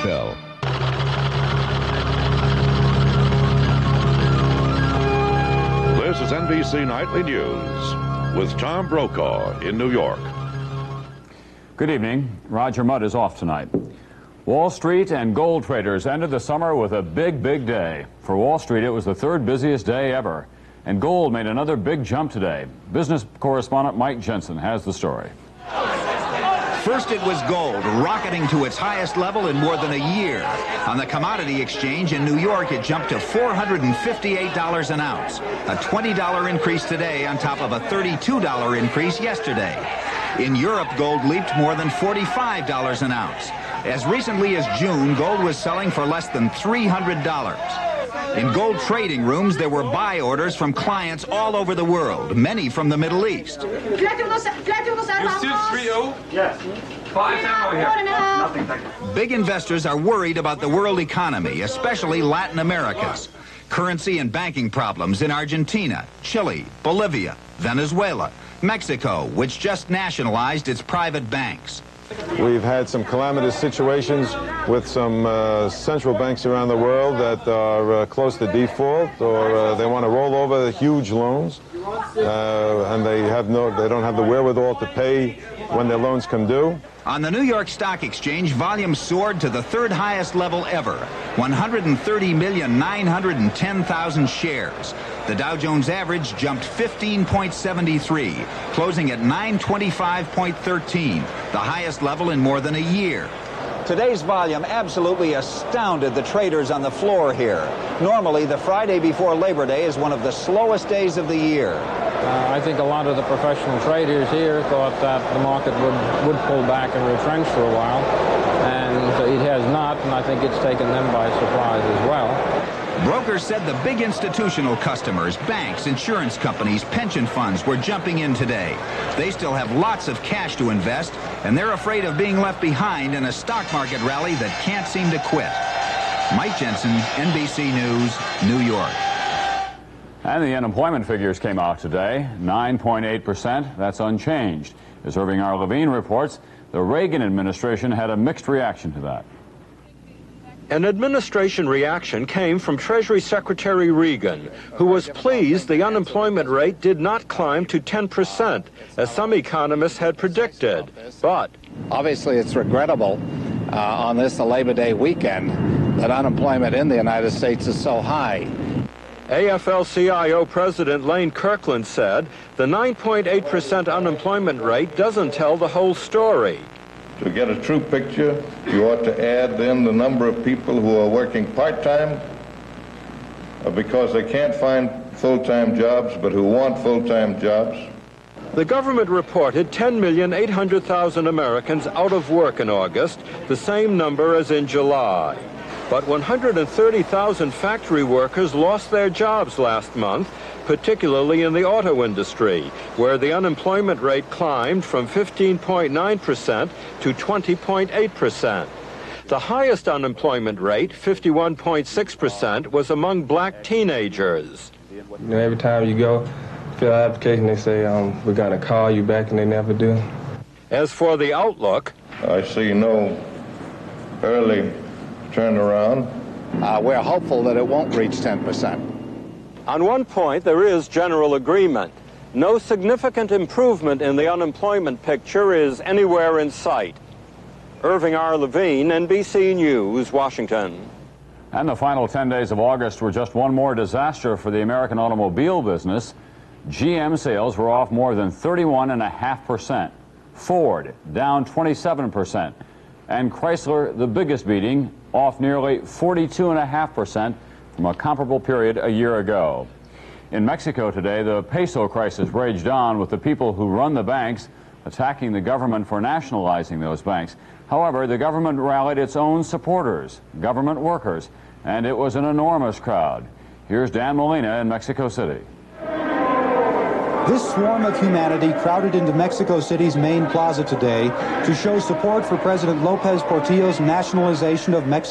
fell. This is NBC Nightly News with Tom Brokaw in New York. Good evening. Roger Mudd is off tonight. Wall Street and gold traders ended the summer with a big day. For Wall Street, it was the third busiest day ever. And gold made another big jump today. Business correspondent Mike Jensen has the story. First it was gold, rocketing to its highest level in more than a year. On the commodity exchange in New York, it jumped to $458 an ounce, a $20 increase today on top of a $32 increase yesterday. In Europe, gold leaped more than $45 an ounce. As recently as June, gold was selling for less than $300. In gold trading rooms, there were buy orders from clients all over the world, many from the Middle East. You still 3-0? Yes. 5-10 over here. Nothing, thank you. Big investors are worried about the world economy, especially Latin America's. Currency and banking problems in Argentina, Chile, Bolivia, Venezuela, Mexico, which just nationalized its private banks. We've had some calamitous situations with some central banks around the world that are close to default, or they want to roll over the huge loans, and they don't have the wherewithal to pay when their loans come due. On the New York Stock Exchange, volume soared to the third highest level ever, 130,910,000 shares. The Dow Jones average jumped 15.73, closing at 925.13, the highest level in more than a year. Today's volume absolutely astounded the traders on the floor here. Normally, the Friday before Labor Day is one of the slowest days of the year. I think a lot of the professional traders here thought that the market would pull back and retrench for a while, and it has not, and I think it's taken them by surprise as well. Brokers said the big institutional customers, banks, insurance companies, pension funds were jumping in today. They still have lots of cash to invest, and they're afraid of being left behind in a stock market rally that can't seem to quit. Mike Jensen, NBC News, New York. And the unemployment figures came out today, 9.8%. That's unchanged. As Irving R. Levine reports, the Reagan administration had a mixed reaction to that. An administration reaction came from Treasury Secretary Reagan, who was pleased the unemployment rate did not climb to 10%, as some economists had predicted. But obviously it's regrettable on this Labor Day weekend that unemployment in the United States is so high. AFL-CIO President Lane Kirkland said the 9.8% unemployment rate doesn't tell the whole story. To get a true picture, you ought to add in the number of people who are working part-time because they can't find full-time jobs, but who want full-time jobs. The government reported 10,800,000 Americans out of work in August, the same number as in July. But 130,000 factory workers lost their jobs last month, particularly in the auto industry, where the unemployment rate climbed from 15.9% to 20.8%. The highest unemployment rate, 51.6%, was among black teenagers. Every time you go fill out an application, they say, we're going to call you back, and they never do. As for the outlook, I see no early turnaround. We're hopeful that it won't reach 10%. On one point, there is general agreement. No significant improvement in the unemployment picture is anywhere in sight. Irving R. Levine, NBC News, Washington. And the final 10 days of August were just one more disaster for the American automobile business. GM sales were off more than 31.5%. Ford down 27%. And Chrysler, the biggest beating, off nearly 42.5% from a comparable period a year ago. In Mexico today, the peso crisis raged on, with the people who run the banks attacking the government for nationalizing those banks. However, the government rallied its own supporters, government workers, and it was an enormous crowd. Here's Dan Molina in Mexico City. This swarm of humanity crowded into Mexico City's main plaza today to show support for President Lopez Portillo's nationalization of Mexico.